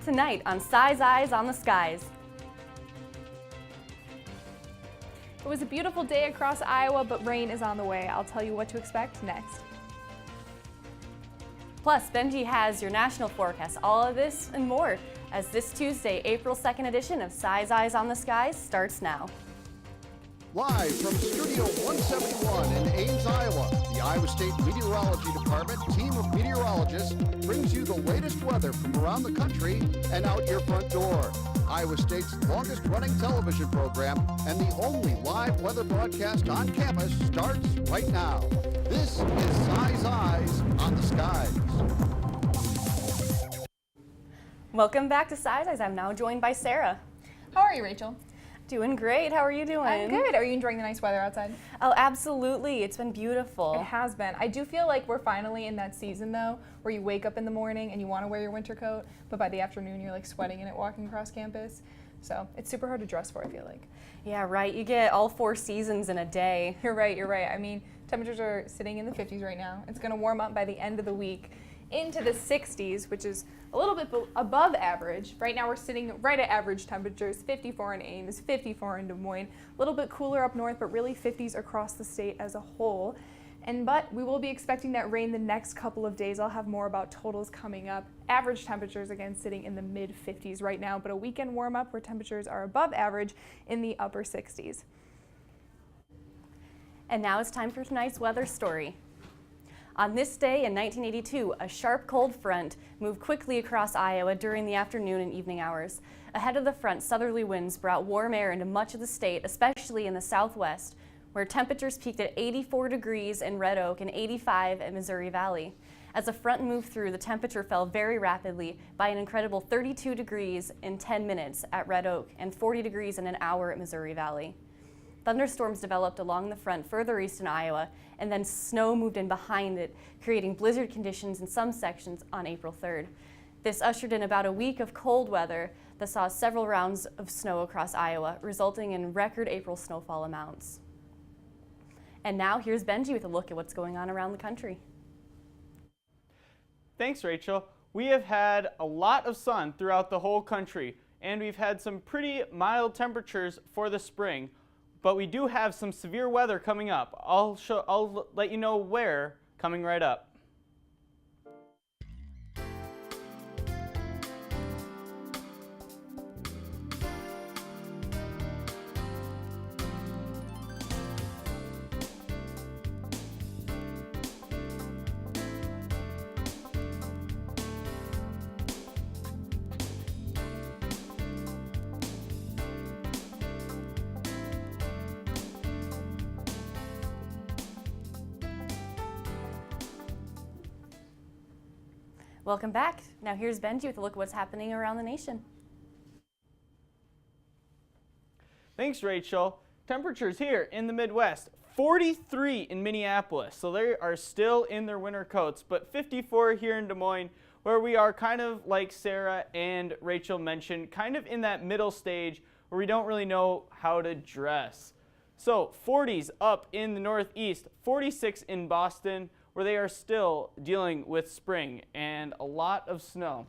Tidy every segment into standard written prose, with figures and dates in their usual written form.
tonight on Sai's Eyes on the Skies. It was a beautiful day across Iowa, but rain is on the way. I'll tell you what to expect next. Plus, Benji has your national forecast. All of this and more as this Tuesday, April 2nd edition of Sai's Eyes on the Skies starts now. Live from Studio 171 in Ames, Iowa, the Iowa State Meteorology Department team of meteorologists brings you the latest weather from around the country and out your front door. Iowa State's longest running television program and the only live weather broadcast on campus starts right now. This is Sai's Eyes on the Skies. Welcome back to Sai's Eyes. I'm now joined by Sara. How are you, Rachel? Doing great. How are you doing? I'm good. Are you enjoying the nice weather outside? Oh, absolutely. It's been beautiful. It has been. I do feel like we're finally in that season, though, where you wake up in the morning and you want to wear your winter coat, but by the afternoon you're like sweating in it walking across campus. So it's super hard to dress for, I feel like. Yeah, right. You get all 4 seasons in a day. You're right. I mean, temperatures are sitting in the 50s right now. It's going to warm up by the end of the week into the 60s, which is a little bit above average. Right now we're sitting right at average temperatures, 54 in Ames, 54 in Des Moines, a little bit cooler up north, but really 50s across the state as a whole. But we will be expecting that rain the next couple of days. I'll have more about totals coming up. Average temperatures, again, sitting in the mid 50s right now, but a weekend warm up where temperatures are above average in the upper 60s. And now it's time for tonight's weather story. On this day in 1982, a sharp cold front moved quickly across Iowa during the afternoon and evening hours. Ahead of the front, southerly winds brought warm air into much of the state, especially in the southwest, where temperatures peaked at 84 degrees in Red Oak and 85 at Missouri Valley. As the front moved through, the temperature fell very rapidly by an incredible 32 degrees in 10 minutes at Red Oak and 40 degrees in an hour at Missouri Valley. Thunderstorms developed along the front further east in Iowa, and then snow moved in behind it, creating blizzard conditions in some sections on April 3rd. This ushered in about a week of cold weather that saw several rounds of snow across Iowa, resulting in record April snowfall amounts. And now here's Benji with a look at what's going on around the country. Thanks, Rachel. We have had a lot of sun throughout the whole country, and we've had some pretty mild temperatures for the spring. But we do have some severe weather coming up. I'll let you know where coming right up. Welcome back. Now here's Benji with a look at what's happening around the nation. Thanks, Rachel. Temperatures here in the Midwest, 43 in Minneapolis, so they are still in their winter coats, but 54 here in Des Moines, where we are kind of like Sara and Rachel mentioned, kind of in that middle stage where we don't really know how to dress. So 40s up in the Northeast, 46 in Boston, where they are still dealing with spring and a lot of snow.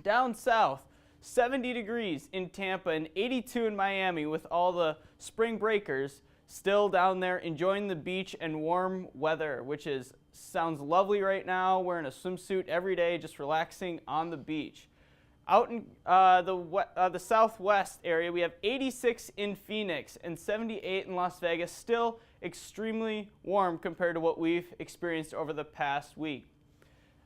Down south, 70 degrees in Tampa and 82 in Miami with all the spring breakers still down there enjoying the beach and warm weather, which sounds lovely right now. Wearing a swimsuit every day, just relaxing on the beach. Out in the southwest area, we have 86 in Phoenix and 78 in Las Vegas, still extremely warm compared to what we've experienced over the past week.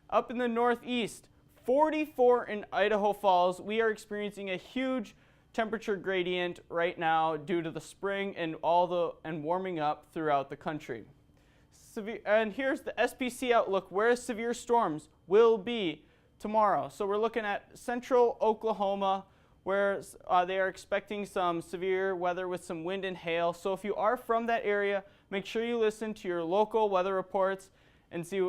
Up in the northeast, 44 in Idaho Falls. We are experiencing a huge temperature gradient right now due to the spring and warming up throughout the country. And here's the SPC outlook where severe storms will be tomorrow. So we're looking at central Oklahoma, where they are expecting some severe weather with some wind and hail. So if you are from that area, make sure you listen to your local weather reports and see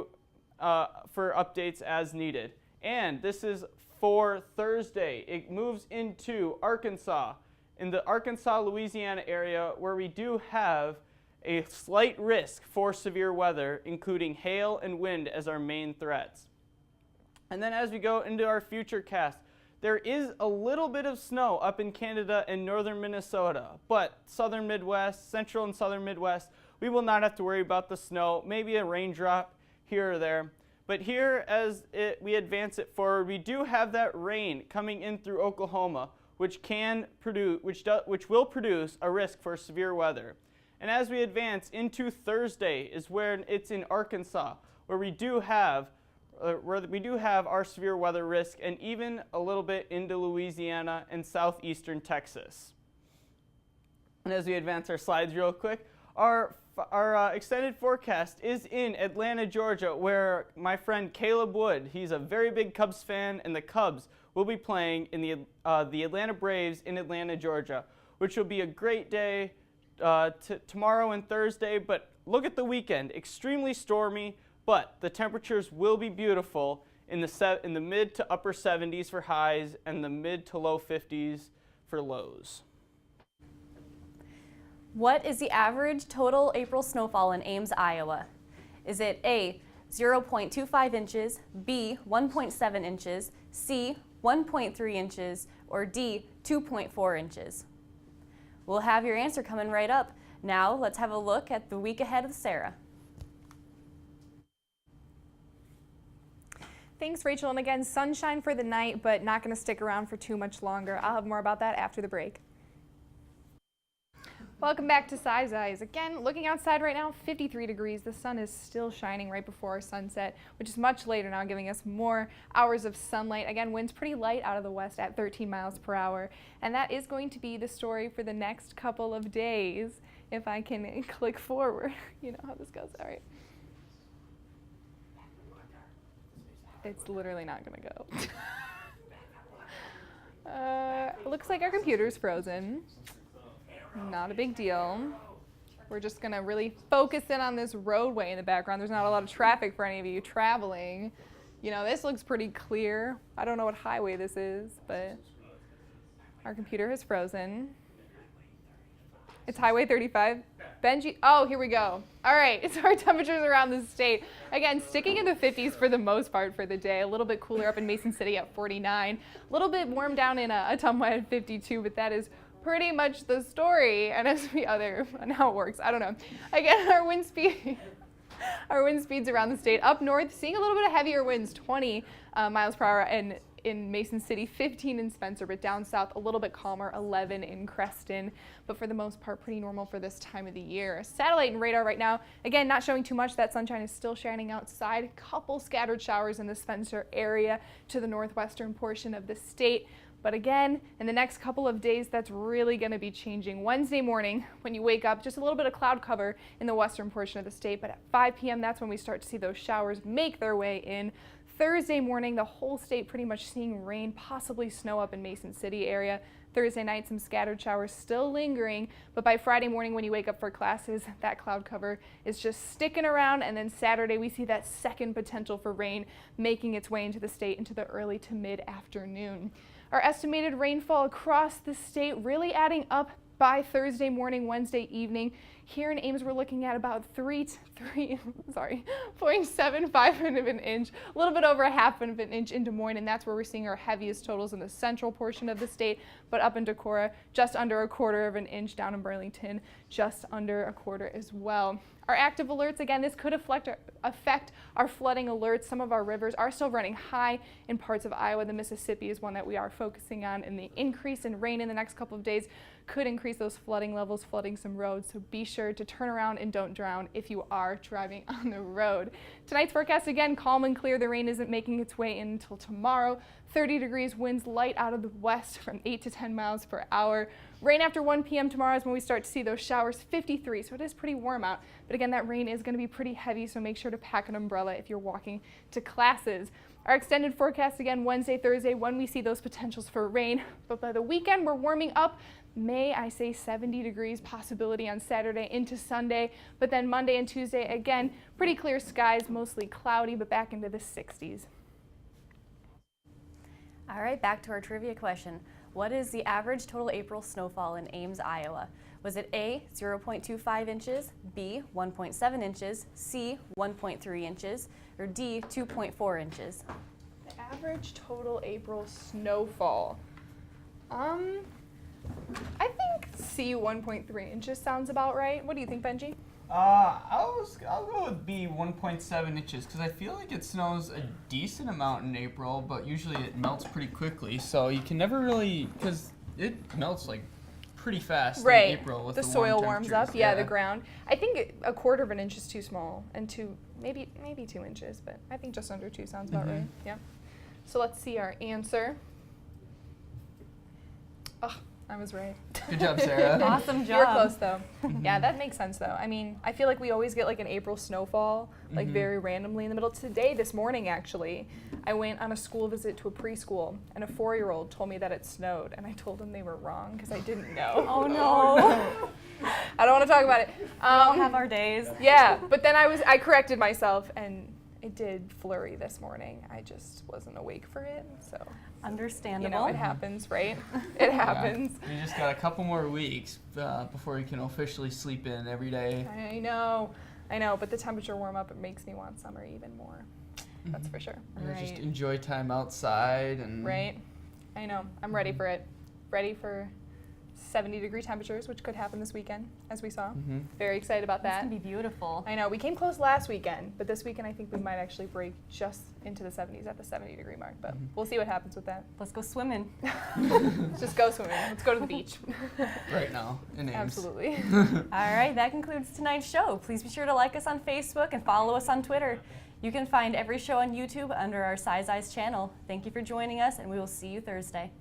for updates as needed. And this is for Thursday. It moves into Arkansas, in the Arkansas-Louisiana area, where we do have a slight risk for severe weather, including hail and wind as our main threats. And then as we go into our future cast, There is a little bit of snow up in Canada and northern Minnesota, but southern Midwest, central and southern Midwest, we will not have to worry about the snow, maybe a raindrop here or there. But here, as we advance it forward, we do have that rain coming in through Oklahoma, which will produce a risk for severe weather. And as we advance into Thursday is where it's in Arkansas, where we do have our severe weather risk, and even a little bit into Louisiana and southeastern Texas. And as we advance our slides real quick, our extended forecast is in Atlanta, Georgia, where my friend Caleb Wood, he's a very big Cubs fan, and the Cubs will be playing in the Atlanta Braves in Atlanta, Georgia, which will be a great day tomorrow and Thursday. But look at the weekend, extremely stormy, but the temperatures will be beautiful in the mid to upper 70s for highs and the mid to low 50s for lows. What is the average total April snowfall in Ames, Iowa? Is it A, 0.25 inches, B, 1.7 inches, C, 1.3 inches, or D, 2.4 inches? We'll have your answer coming right up. Now let's have a look at the week ahead with Sara. Thanks, Rachel. And again, sunshine for the night, but not going to stick around for too much longer. I'll have more about that after the break. Welcome back to Size Eyes. Again, looking outside right now, 53 degrees. The sun is still shining right before our sunset, which is much later now, giving us more hours of sunlight. Again, winds pretty light out of the west at 13 miles per hour. And that is going to be the story for the next couple of days. If I can click forward, you know how this goes. All right. It's literally not going to go. Looks like our computer's frozen. Not a big deal. We're just going to really focus in on this roadway in the background. There's not a lot of traffic for any of you traveling. You know, this looks pretty clear. I don't know what highway this is, but our computer has frozen. It's Highway 35. Benji, oh, here we go. All right, so our temperatures around the state. Again, sticking in the 50s for the most part for the day. A little bit cooler up in Mason City at 49. A little bit warm down in Ottumwa at 52, but that is pretty much the story. And as and how it works, I don't know. Again, our wind speeds around the state. Up north, seeing a little bit of heavier winds, 20 miles per hour, and in Mason City, 15 in Spencer, but down south a little bit calmer, 11 in Creston, but for the most part pretty normal for this time of the year. Satellite and radar right now, again, not showing too much. That sunshine is still shining outside. Couple scattered showers in the Spencer area to the northwestern portion of the state. But again, in the next couple of days, that's really going to be changing. Wednesday morning, when you wake up, just a little bit of cloud cover in the western portion of the state, but at 5 p.m., that's when we start to see those showers make their way in. Thursday morning, the whole state pretty much seeing rain, possibly snow up in Mason City area. Thursday night, some scattered showers still lingering, but by Friday morning when you wake up for classes, that cloud cover is just sticking around, and then Saturday we see that second potential for rain making its way into the state into the early to mid-afternoon. Our estimated rainfall across the state really adding up by Thursday morning, Wednesday evening. Here in Ames, we're looking at about 0.75 of an inch, a little bit over a half of an inch in Des Moines, and that's where we're seeing our heaviest totals in the central portion of the state, but up in Decorah, just under a quarter of an inch, down in Burlington, just under a quarter as well. Our active alerts, again, this could affect our flooding alerts. Some of our rivers are still running high in parts of Iowa. The Mississippi is one that we are focusing on, and the increase in rain in the next couple of days could increase those flooding levels, flooding some roads. So be sure to turn around and don't drown if you are driving on the road. Tonight's forecast, again, calm and clear. The rain isn't making its way in until tomorrow. 30 degrees, winds light out of the west from 8 to 10 miles per hour. Rain after 1 p.m. tomorrow is when we start to see those showers, 53, so it is pretty warm out. But again, that rain is going to be pretty heavy, so make sure to pack an umbrella if you're walking to classes. Our extended forecast, again, Wednesday, Thursday, when we see those potentials for rain. But by the weekend, we're warming up. May I say 70 degrees possibility on Saturday into Sunday, but then Monday and Tuesday, again, pretty clear skies, mostly cloudy, but back into the 60s. All right, back to our trivia question. What is the average total April snowfall in Ames, Iowa? Was it A, 0.25 inches, B, 1.7 inches, C, 1.3 inches, or D, 2.4 inches? The Average total April snowfall. I think C 1.3 inches sounds about right. What do you think, Benji? I'll go with B 1.7 inches because I feel like it snows a decent amount in April, but usually it melts pretty quickly. So you can never really, because it melts like pretty fast Right. in April with The the soil warm warms temperatures. up. Yeah, the ground. I think a quarter of an inch is too small, and maybe 2 inches, but I think just under 2 sounds about right. Yeah. So let's see our answer. Oh, I was right. Good job, Sarah. Awesome You were job. close though. Yeah, that makes sense though. I mean, I feel like we always get like an April snowfall, like very randomly in the middle. This morning actually, I went on a school visit to a preschool, and a 4-year-old told me that it snowed, and I told them they were wrong because I didn't know. Oh no. I don't want to talk about it. We all have our days. Yeah, but then I corrected myself, and it did flurry this morning. I just wasn't awake for it, so Understandable. you know it happens, right? It happens. We just got a couple more weeks before we can officially sleep in every day. I know, but the temperature warm up, it makes me want summer even more. That's for sure. Yeah, just Right. enjoy time outside and Right? I know. I'm ready for it. Ready for 70-degree temperatures, which could happen this weekend, as we saw. Very excited about That's that. gonna be beautiful. I know. We came close last weekend, but this weekend I think we might actually break just into the 70s at the 70-degree mark. But we'll see what happens with that. Let's go swimming. Let's just go swimming. Let's go to the beach. right now in Ames. Absolutely. All right, that concludes tonight's show. Please be sure to like us on Facebook and follow us on Twitter. You can find every show on YouTube under our Size Eyes channel. Thank you for joining us, and we will see you Thursday.